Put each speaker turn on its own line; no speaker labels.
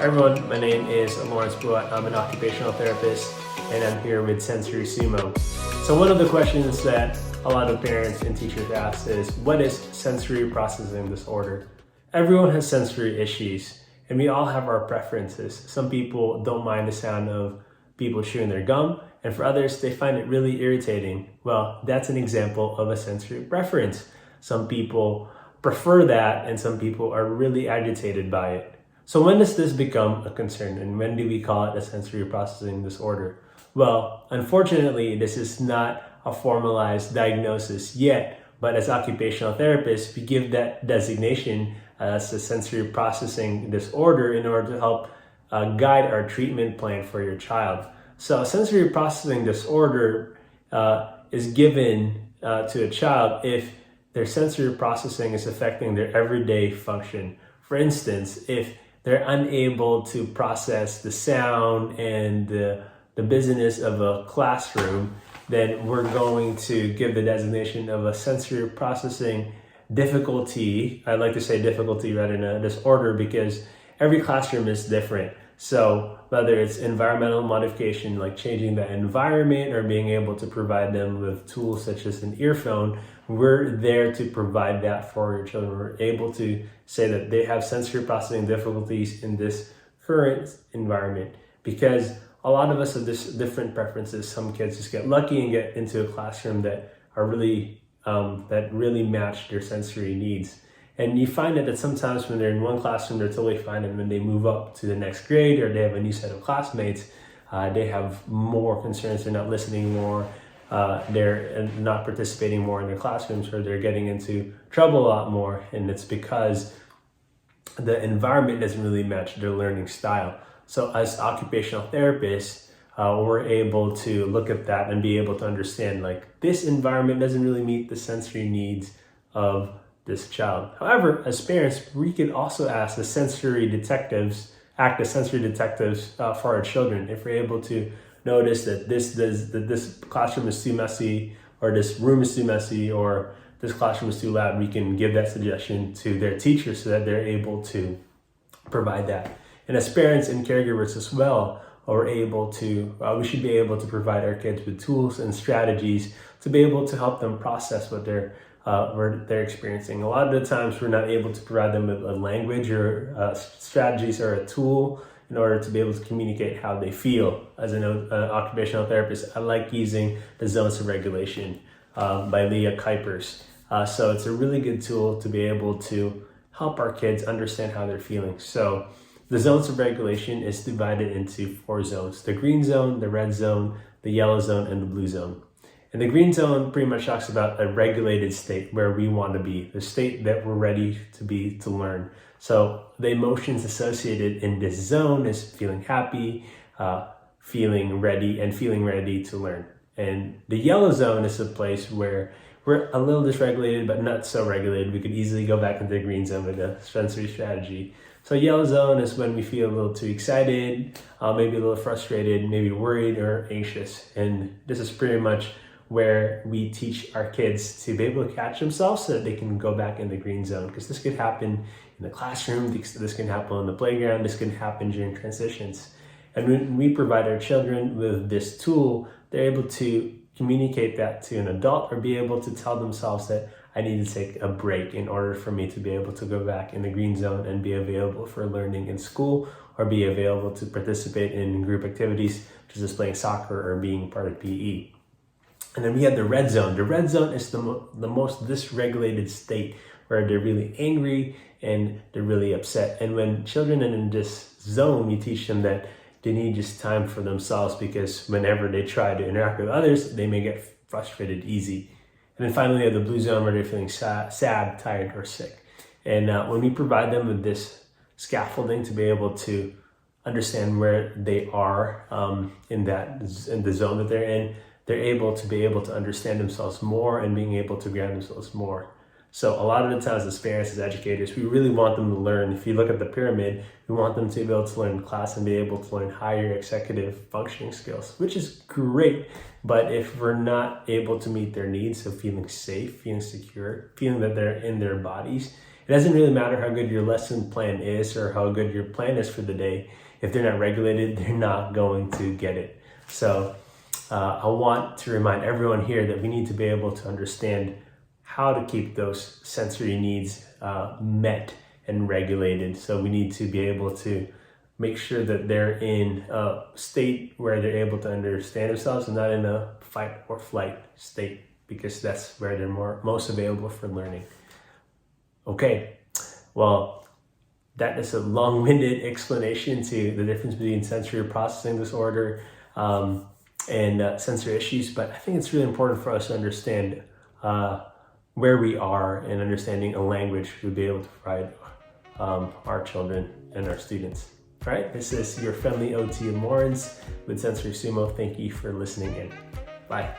everyone, my name is Lawrence Buat. I'm an occupational therapist and I'm here with Sensory Sumo. So one of the questions that a lot of parents and teachers ask is, what is sensory processing disorder? Everyone has sensory issues and we all have our preferences. Some people don't mind the sound of people chewing their gum, and for others, they find it really irritating. Well, that's an example of a sensory preference. Some people prefer that and some people are really agitated by it. So when does this become a concern and when do we call it a sensory processing disorder? Well, unfortunately, this is not a formalized diagnosis yet, but as occupational therapists, we give that designation as a sensory processing disorder in order to help guide our treatment plan for your child. So sensory processing disorder is given to a child if their sensory processing is affecting their everyday function. For instance, if they're unable to process the sound and the busyness of a classroom, then we're going to give the designation of a sensory processing difficulty. I like to say difficulty rather than a disorder because every classroom is different. So whether it's environmental modification, like changing the environment or being able to provide them with tools such as an earphone, we're there to provide that for your children. We're able to say that they have sensory processing difficulties in this current environment because a lot of us have different preferences. Some kids just get lucky and get into a classroom that are really match their sensory needs. And you find that sometimes when they're in one classroom, they're totally fine. And when they move up to the next grade or they have a new set of classmates, they have more concerns. They're not listening more. They're not participating more in their classrooms, or they're getting into trouble a lot more. And it's because the environment doesn't really match their learning style. So as occupational therapists, we're able to look at that and be able to understand, like, this environment doesn't really meet the sensory needs of this child. However, as parents, we can also ask the sensory detectives, act as sensory detectives for our children. If we're able to notice that this classroom is too messy, or this room is too messy, or this classroom is too loud, we can give that suggestion to their teacher so that they're able to provide that. And as parents and caregivers as well, we should be able to provide our kids with tools and strategies to be able to help them process what they're experiencing. A lot of the times we're not able to provide them with a language or strategies or a tool in order to be able to communicate how they feel. As an occupational therapist, I like using the zones of regulation by Leah Kuipers. So it's a really good tool to be able to help our kids understand how they're feeling. So the zones of regulation is divided into 4 zones: the green zone, the red zone, the yellow zone, and the blue zone. And the green zone pretty much talks about a regulated state where we want to be, the state that we're ready to learn. So the emotions associated in this zone is feeling happy, feeling ready, and feeling ready to learn. And the yellow zone is a place where we're a little dysregulated, but not so regulated. We could easily go back into the green zone with a sensory strategy. So yellow zone is when we feel a little too excited, maybe a little frustrated, maybe worried or anxious. And this is pretty much where we teach our kids to be able to catch themselves so that they can go back in the green zone. Because this could happen in the classroom, this can happen on the playground, this can happen during transitions. And when we provide our children with this tool, they're able to communicate that to an adult or be able to tell themselves that I need to take a break in order for me to be able to go back in the green zone and be available for learning in school or be available to participate in group activities, such as playing soccer or being part of PE. And then we have the red zone. The red zone is the most dysregulated state where they're really angry and they're really upset. And when children are in this zone, you teach them that they need just time for themselves because whenever they try to interact with others, they may get frustrated easy. And then finally, we have the blue zone where they're feeling sad, tired, or sick. And when we provide them with this scaffolding to be able to understand where they are in the zone that they're in, they're able to understand themselves more and being able to ground themselves more. So a lot of the times as parents, as educators, we really want them to learn. If you look at the pyramid, we want them to be able to learn class and be able to learn higher executive functioning skills, which is great. But if we're not able to meet their needs of feeling safe, feeling secure, feeling that they're in their bodies, It doesn't really matter how good your lesson plan is or how good your plan is for the day. If they're not regulated, they're not going to get it. So I want to remind everyone here that we need to be able to understand how to keep those sensory needs met and regulated. So we need to be able to make sure that they're in a state where they're able to understand themselves and not in a fight or flight state, because that's where they're most available for learning. Okay, well, that is a long-winded explanation to the difference between sensory processing disorder and sensory issues, but I think it's really important for us to understand where we are, and understanding a language we'll be able to provide our children and our students. All right, this is your friendly OT Lawrence with Sensory Sumo. Thank you for listening in. Bye.